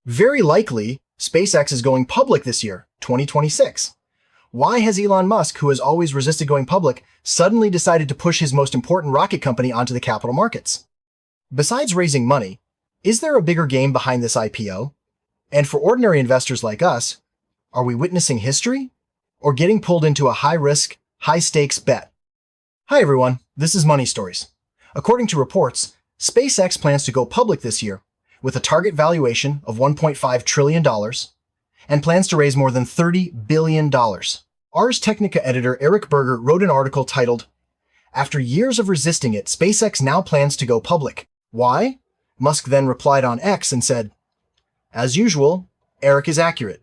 Very likely, SpaceX is going public this year, 2026. Why has Elon Musk, who has always resisted going public, suddenly decided to push his most important rocket company onto the capital markets? Besides raising money, is there a bigger game behind this IPO? And for ordinary investors like us, are we witnessing history? Or getting pulled into a high-risk, high-stakes bet? Hi everyone, this is Money Stories. According to reports, SpaceX plans to go public this year with a target valuation of $1.5 trillion and plans to raise more than $30 billion. Ars Technica editor Eric Berger wrote an article titled, "After years of resisting it, SpaceX now plans to go public. Why?" Musk then replied on X and said, "As usual, Eric is accurate."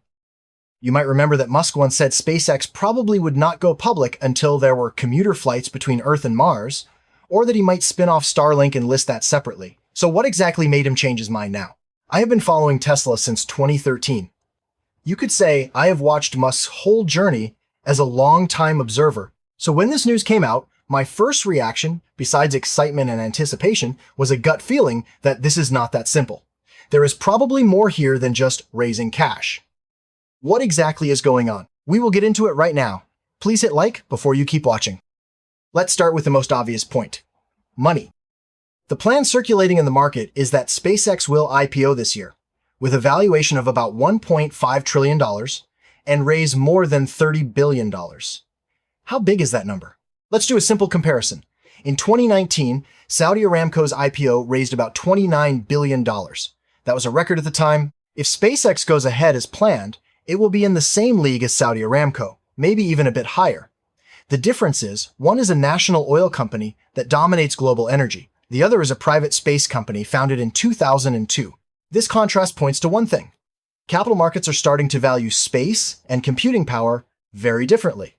You might remember that Musk once said SpaceX probably would not go public until there were commuter flights between Earth and Mars, or that he might spin off Starlink and list that separately. So what exactly made him change his mind now? I have been following Tesla since 2013. You could say I have watched Musk's whole journey as a long-time observer. So when this news came out, my first reaction, besides excitement and anticipation, was a gut feeling that this is not that simple. There is probably more here than just raising cash. What exactly is going on? We will get into it right now. Please hit like before you keep watching. Let's start with the most obvious point. Money. The plan circulating in the market is that SpaceX will IPO this year, with a valuation of about $1.5 trillion and raise more than $30 billion. How big is that number? Let's do a simple comparison. In 2019, Saudi Aramco's IPO raised about $29 billion. That was a record at the time. If SpaceX goes ahead as planned, it will be in the same league as Saudi Aramco, maybe even a bit higher. The difference is, one is a national oil company that dominates global energy. The other is a private space company founded in 2002. This contrast points to one thing. Capital markets are starting to value space and computing power very differently.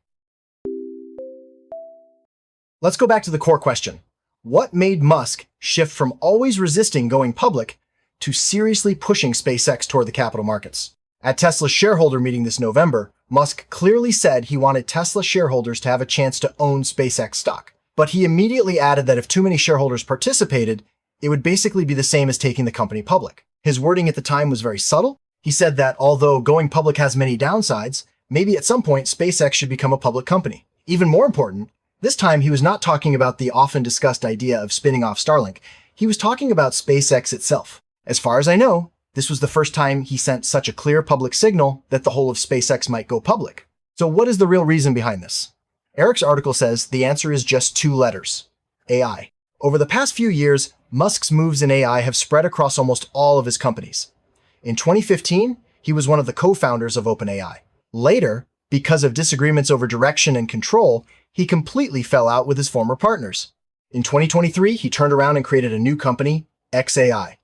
Let's go back to the core question. What made Musk shift from always resisting going public to seriously pushing SpaceX toward the capital markets? At Tesla's shareholder meeting this November, Musk clearly said he wanted Tesla shareholders to have a chance to own SpaceX stock. But he immediately added that if too many shareholders participated, it would basically be the same as taking the company public. His wording at the time was very subtle. He said that although going public has many downsides, maybe at some point SpaceX should become a public company. Even more important, this time he was not talking about the often discussed idea of spinning off Starlink. He was talking about SpaceX itself. As far as I know, this was the first time he sent such a clear public signal that the whole of SpaceX might go public. So what is the real reason behind this? Eric's article says the answer is just two letters: AI. Over the past few years, Musk's moves in AI have spread across almost all of his companies. In 2015, he was one of the co-founders of OpenAI. Later, because of disagreements over direction and control, he completely fell out with his former partners. In 2023, he turned around and created a new company, xAI.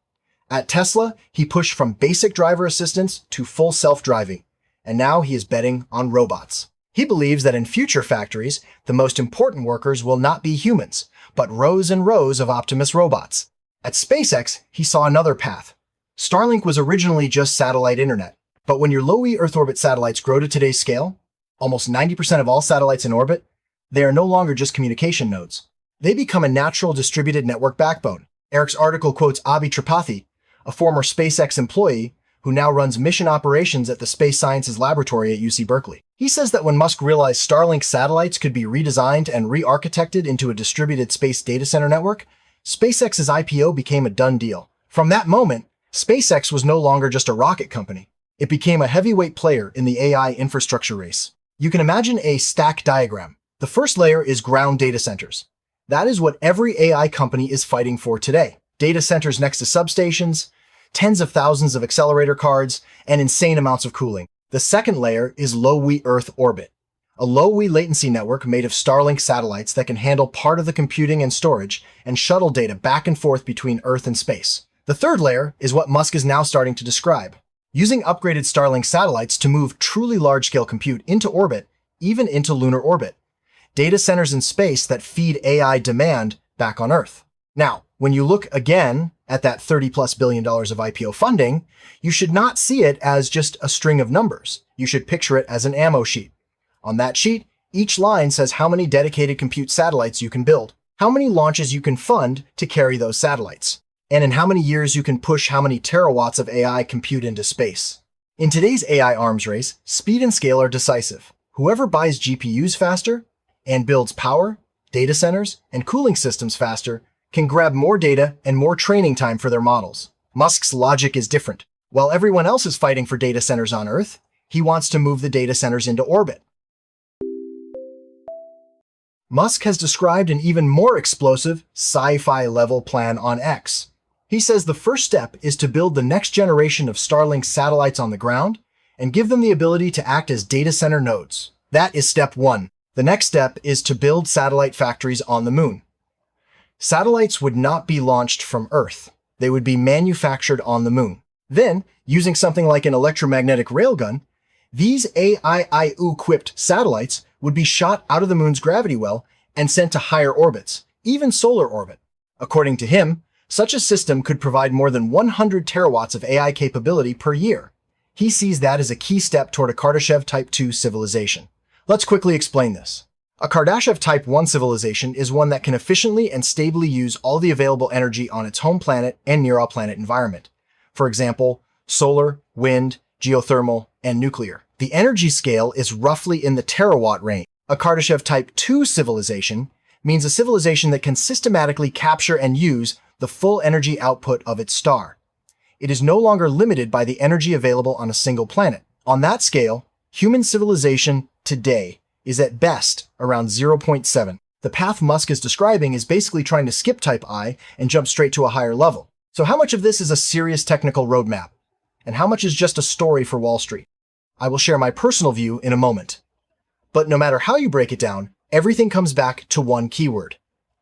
At Tesla, he pushed from basic driver assistance to full self-driving, and now he is betting on robots. He believes that in future factories, the most important workers will not be humans, but rows and rows of Optimus robots. At SpaceX, he saw another path. Starlink was originally just satellite internet, but when your low Earth orbit satellites grow to today's scale, almost 90% of all satellites in orbit, they are no longer just communication nodes. They become a natural distributed network backbone. Eric's article quotes Abhi Tripathi, a former SpaceX employee who now runs mission operations at the Space Sciences Laboratory at UC Berkeley. He says that when Musk realized Starlink satellites could be redesigned and re-architected into a distributed space data center network, SpaceX's IPO became a done deal. From that moment, SpaceX was no longer just a rocket company. It became a heavyweight player in the AI infrastructure race. You can imagine a stack diagram. The first layer is ground data centers. That is what every AI company is fighting for today. Data centers next to substations, tens of thousands of accelerator cards, and insane amounts of cooling. The second layer is low Earth orbit, a low latency network made of Starlink satellites that can handle part of the computing and storage and shuttle data back and forth between Earth and space. The third layer is what Musk is now starting to describe, using upgraded Starlink satellites to move truly large-scale compute into orbit, even into lunar orbit. Data centers in space that feed AI demand back on Earth. Now, when you look again at that $30+ billion of IPO funding, you should not see it as just a string of numbers. You should picture it as an ammo sheet. On that sheet, each line says how many dedicated compute satellites you can build, how many launches you can fund to carry those satellites. and in how many years you can push how many terawatts of AI compute into space. In today's AI arms race, speed and scale are decisive. Whoever buys GPUs faster and builds power, data centers, and cooling systems faster can grab more data and more training time for their models. Musk's logic is different. While everyone else is fighting for data centers on Earth, he wants to move the data centers into orbit. Musk has described an even more explosive, sci-fi level plan on X. He says the first step is to build the next generation of Starlink satellites on the ground and give them the ability to act as data center nodes. That is step one. The next step is to build satellite factories on the moon. Satellites would not be launched from Earth. They would be manufactured on the moon. Then, using something like an electromagnetic railgun, these AI-equipped satellites would be shot out of the moon's gravity well and sent to higher orbits, even solar orbit. According to him, such a system could provide more than 100 terawatts of AI capability per year. He sees that as a key step toward a Kardashev Type 2 civilization. Let's quickly explain this. A Kardashev Type 1 civilization is one that can efficiently and stably use all the available energy on its home planet and near-planet environment. For example, solar, wind, geothermal, and nuclear. The energy scale is roughly in the terawatt range. A Kardashev Type 2 civilization means a civilization that can systematically capture and use the full energy output of its star. It is no longer limited by the energy available on a single planet. On that scale, human civilization today is at best around 0.7. The path Musk is describing is basically trying to skip Type I and jump straight to a higher level. So how much of this is a serious technical roadmap? And how much is just a story for Wall Street? I will share my personal view in a moment. But no matter how you break it down, everything comes back to one keyword: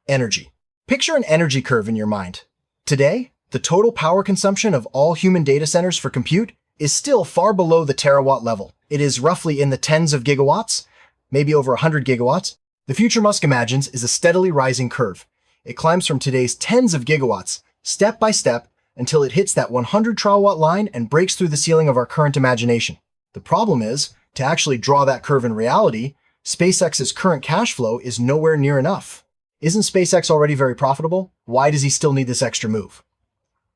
energy. Picture an energy curve in your mind. Today, the total power consumption of all human data centers for compute is still far below the terawatt level. It is roughly in the tens of gigawatts, maybe over 100 gigawatts. The future Musk imagines is a steadily rising curve. It climbs from today's tens of gigawatts, step by step, until it hits that 100 terawatt line and breaks through the ceiling of our current imagination. The problem is, to actually draw that curve in reality, SpaceX's current cash flow is nowhere near enough. Isn't SpaceX already very profitable? Why does he still need this extra move?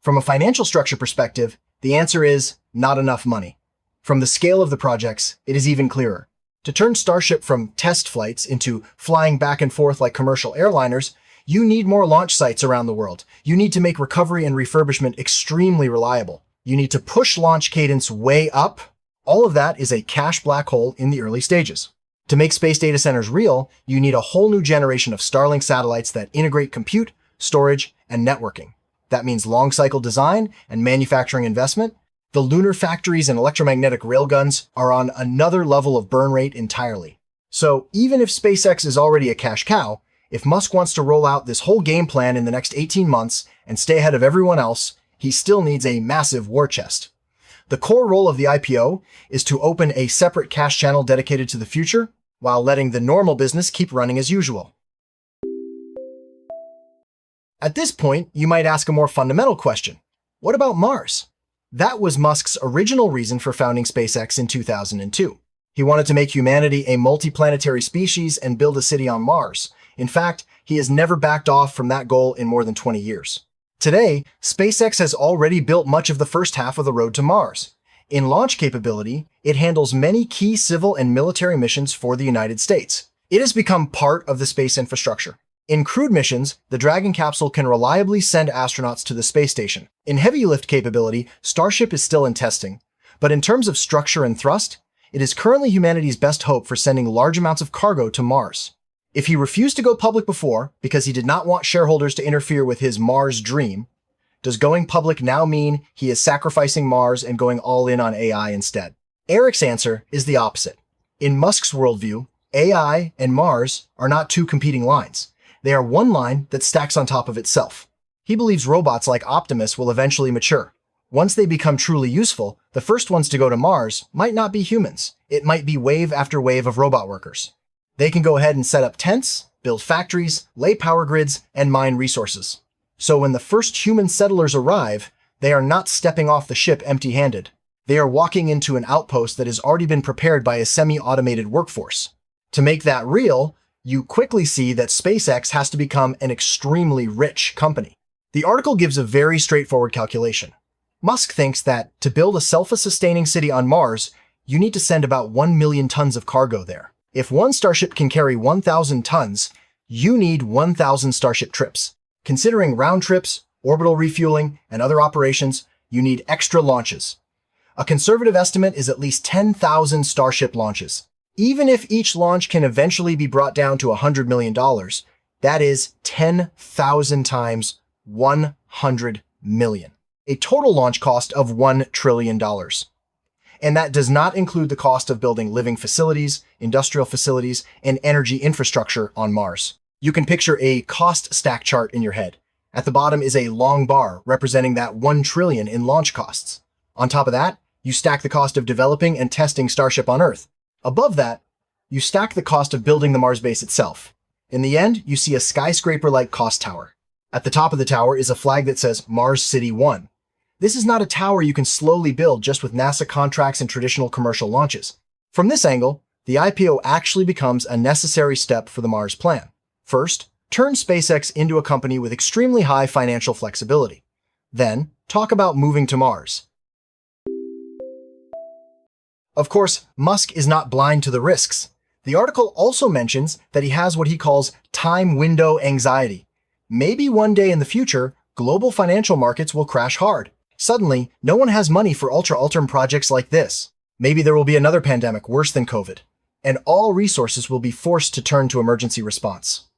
From a financial structure perspective, the answer is not enough money. From the scale of the projects, it is even clearer. To turn Starship from test flights into flying back and forth like commercial airliners, you need more launch sites around the world. You need to make recovery and refurbishment extremely reliable. You need to push launch cadence way up. All of that is a cash black hole in the early stages. To make space data centers real, you need a whole new generation of Starlink satellites that integrate compute, storage, and networking. That means long cycle design and manufacturing investment. The lunar factories and electromagnetic railguns are on another level of burn rate entirely. So even if SpaceX is already a cash cow, if Musk wants to roll out this whole game plan in the next 18 months and stay ahead of everyone else, he still needs a massive war chest. The core role of the IPO is to open a separate cash channel dedicated to the future, while letting the normal business keep running as usual. At this point, you might ask a more fundamental question. What about Mars? That was Musk's original reason for founding SpaceX in 2002. He wanted to make humanity a multiplanetary species and build a city on Mars. In fact, he has never backed off from that goal in more than 20 years. Today, SpaceX has already built much of the first half of the road to Mars. In launch capability, it handles many key civil and military missions for the United States. It has become part of the space infrastructure. In crewed missions, the Dragon capsule can reliably send astronauts to the space station. In heavy lift capability, Starship is still in testing. But in terms of structure and thrust, it is currently humanity's best hope for sending large amounts of cargo to Mars. If he refused to go public before because he did not want shareholders to interfere with his Mars dream, does going public now mean he is sacrificing Mars and going all in on AI instead? Eric's answer is the opposite. In Musk's worldview, AI and Mars are not two competing lines. They are one line that stacks on top of itself. He believes robots like Optimus will eventually mature. Once they become truly useful, the first ones to go to Mars might not be humans. It might be wave after wave of robot workers. They can go ahead and set up tents, build factories, lay power grids, and mine resources. So when the first human settlers arrive, they are not stepping off the ship empty-handed. They are walking into an outpost that has already been prepared by a semi-automated workforce. To make that real, you quickly see that SpaceX has to become an extremely rich company. The article gives a very straightforward calculation. Musk thinks that to build a self-sustaining city on Mars, you need to send about 1 million tons of cargo there. If one Starship can carry 1,000 tons, you need 1,000 Starship trips. Considering round trips, orbital refueling, and other operations, you need extra launches. A conservative estimate is at least 10,000 Starship launches. Even if each launch can eventually be brought down to $100 million, that is 10,000 times 100 million. A total launch cost of $1 trillion. And that does not include the cost of building living facilities, industrial facilities, and energy infrastructure on Mars. You can picture a cost stack chart in your head. At the bottom is a long bar representing that 1 trillion in launch costs. On top of that, you stack the cost of developing and testing Starship on Earth. Above that, you stack the cost of building the Mars base itself. In the end, you see a skyscraper-like cost tower. At the top of the tower is a flag that says Mars City 1. This is not a tower you can slowly build just with NASA contracts and traditional commercial launches. From this angle, the IPO actually becomes a necessary step for the Mars plan. First, turn SpaceX into a company with extremely high financial flexibility. Then, talk about moving to Mars. Of course, Musk is not blind to the risks. The article also mentions that he has what he calls time window anxiety. Maybe one day in the future, global financial markets will crash hard. Suddenly, no one has money for ultra-ultra projects like this. Maybe there will be another pandemic worse than COVID, and all resources will be forced to turn to emergency response.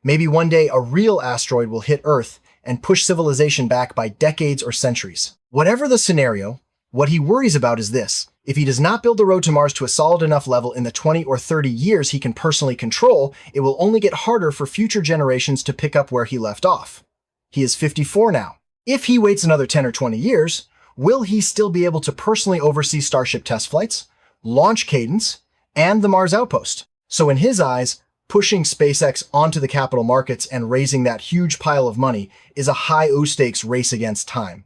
Maybe one day a real asteroid will hit Earth and push civilization back by decades or centuries. Whatever the scenario, what he worries about is this. If he does not build the road to Mars to a solid enough level in the 20 or 30 years he can personally control, it will only get harder for future generations to pick up where he left off. He is 54 now. If he waits another 10 or 20 years, will he still be able to personally oversee Starship test flights, launch cadence, and the Mars outpost? So in his eyes, pushing SpaceX onto the capital markets and raising that huge pile of money is a high-stakes race against time.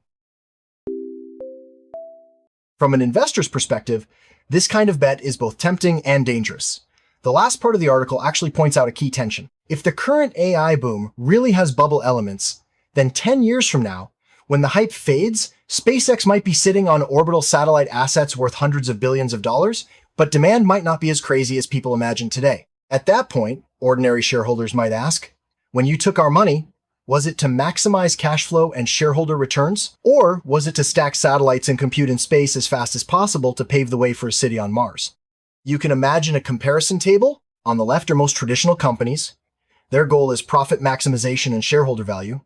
From an investor's perspective, this kind of bet is both tempting and dangerous. The last part of the article actually points out a key tension. If the current AI boom really has bubble elements, then 10 years from now, when the hype fades, SpaceX might be sitting on orbital satellite assets worth hundreds of billions of dollars, but demand might not be as crazy as people imagine today. At that point, ordinary shareholders might ask, when you took our money, was it to maximize cash flow and shareholder returns, or was it to stack satellites and compute in space as fast as possible to pave the way for a city on Mars? You can imagine a comparison table. On the left are most traditional companies. Their goal is profit maximization and shareholder value.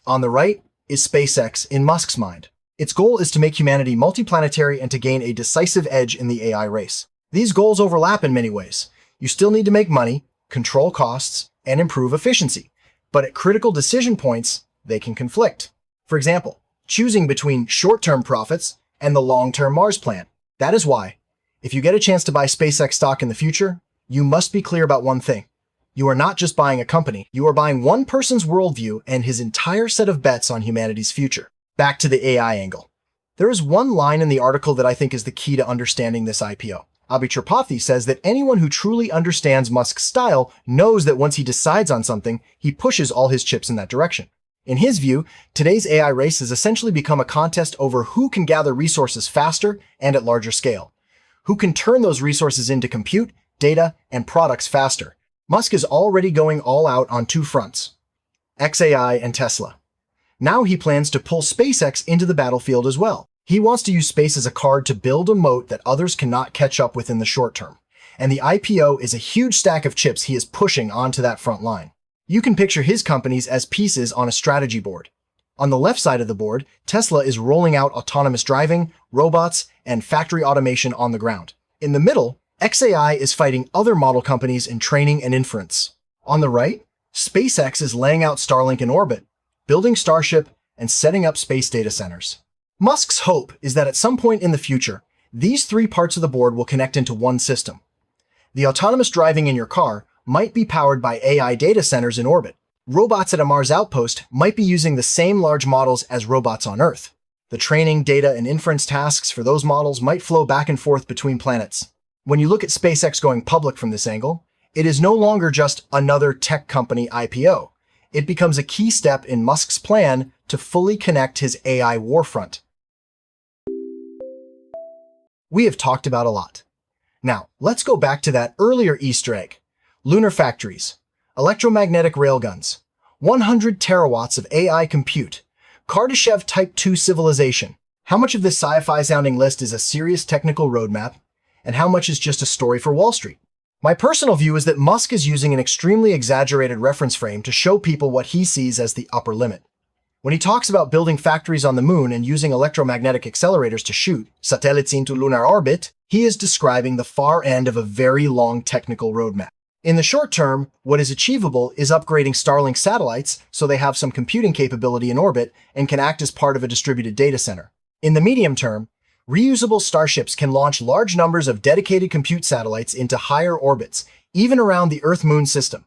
On the right is SpaceX in Musk's mind. Its goal is to make humanity multiplanetary and to gain a decisive edge in the AI race. These goals overlap in many ways. You still need to make money, control costs, and improve efficiency. But at critical decision points, they can conflict. For example, choosing between short-term profits and the long-term Mars plan. That is why, if you get a chance to buy SpaceX stock in the future, you must be clear about one thing. You are not just buying a company, you are buying one person's worldview and his entire set of bets on humanity's future. Back to the AI angle. There is one line in the article that I think is the key to understanding this IPO. Abhi Tripathi says that anyone who truly understands Musk's style knows that once he decides on something, he pushes all his chips in that direction. In his view, today's AI race has essentially become a contest over who can gather resources faster and at larger scale. Who can turn those resources into compute, data, and products faster. Musk is already going all out on two fronts, xAI and Tesla. Now he plans to pull SpaceX into the battlefield as well. He wants to use space as a card to build a moat that others cannot catch up with in the short term. And the IPO is a huge stack of chips he is pushing onto that front line. You can picture his companies as pieces on a strategy board. On the left side of the board, Tesla is rolling out autonomous driving, robots, and factory automation on the ground. In the middle, xAI is fighting other model companies in training and inference. On the right, SpaceX is laying out Starlink in orbit, building Starship, and setting up space data centers. Musk's hope is that at some point in the future, these three parts of the board will connect into one system. The autonomous driving in your car might be powered by AI data centers in orbit. Robots at a Mars outpost might be using the same large models as robots on Earth. The training, data, and inference tasks for those models might flow back and forth between planets. When you look at SpaceX going public from this angle, it is no longer just another tech company IPO. It becomes a key step in Musk's plan to fully connect his AI warfront. We have talked about a lot. Now, let's go back to that earlier Easter egg. Lunar factories, electromagnetic railguns, 100 terawatts of AI compute, Kardashev Type 2 civilization. How much of this sci-fi sounding list is a serious technical roadmap, and how much is just a story for Wall Street? My personal view is that Musk is using an extremely exaggerated reference frame to show people what he sees as the upper limit. When he talks about building factories on the moon and using electromagnetic accelerators to shoot satellites into lunar orbit, he is describing the far end of a very long technical roadmap. In the short term, what is achievable is upgrading Starlink satellites so they have some computing capability in orbit and can act as part of a distributed data center. In the medium term, reusable starships can launch large numbers of dedicated compute satellites into higher orbits, even around the Earth-Moon system,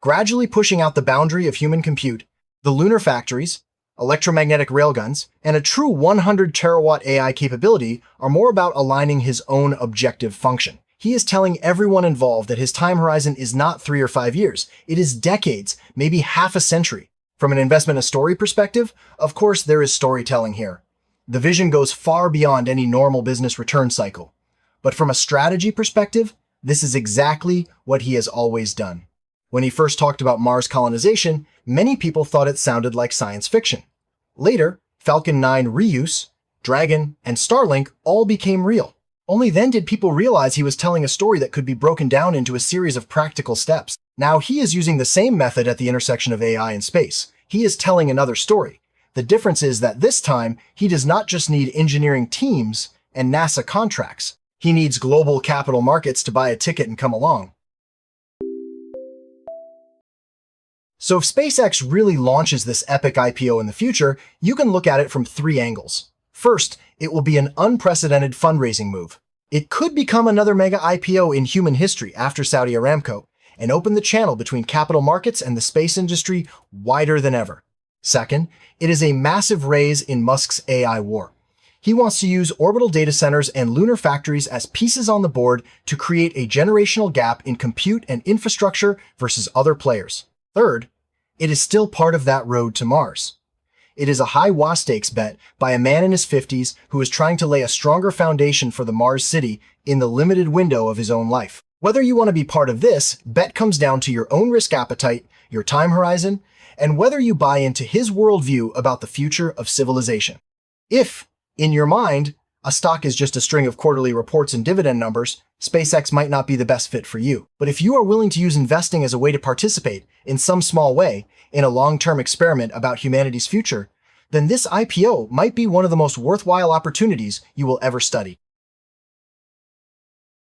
gradually pushing out the boundary of human compute. The lunar factories, electromagnetic railguns, and a true 100 terawatt AI capability are more about aligning his own objective function. He is telling everyone involved that his time horizon is not 3 or 5 years. It is decades, maybe half a century. From an investment and story perspective, of course there is storytelling here. The vision goes far beyond any normal business return cycle. But from a strategy perspective, this is exactly what he has always done. When he first talked about Mars colonization, many people thought it sounded like science fiction. Later, Falcon 9 reuse, Dragon, and Starlink all became real. Only then did people realize he was telling a story that could be broken down into a series of practical steps. Now he is using the same method at the intersection of AI and space. He is telling another story. The difference is that this time, he does not just need engineering teams and NASA contracts. He needs global capital markets to buy a ticket and come along. So if SpaceX really launches this epic IPO in the future, you can look at it from 3 angles. First, it will be an unprecedented fundraising move. It could become another mega IPO in human history after Saudi Aramco and open the channel between capital markets and the space industry wider than ever. Second, it is a massive raise in Musk's AI war. He wants to use orbital data centers and lunar factories as pieces on the board to create a generational gap in compute and infrastructure versus other players. Third, it is still part of that road to Mars. It is a high-stakes bet by a man in his 50s who is trying to lay a stronger foundation for the Mars city in the limited window of his own life. Whether you want to be part of this, bet comes down to your own risk appetite, your time horizon, and whether you buy into his worldview about the future of civilization. If, in your mind, a stock is just a string of quarterly reports and dividend numbers, SpaceX might not be the best fit for you. But if you are willing to use investing as a way to participate, in some small way, in a long-term experiment about humanity's future, then this IPO might be one of the most worthwhile opportunities you will ever study.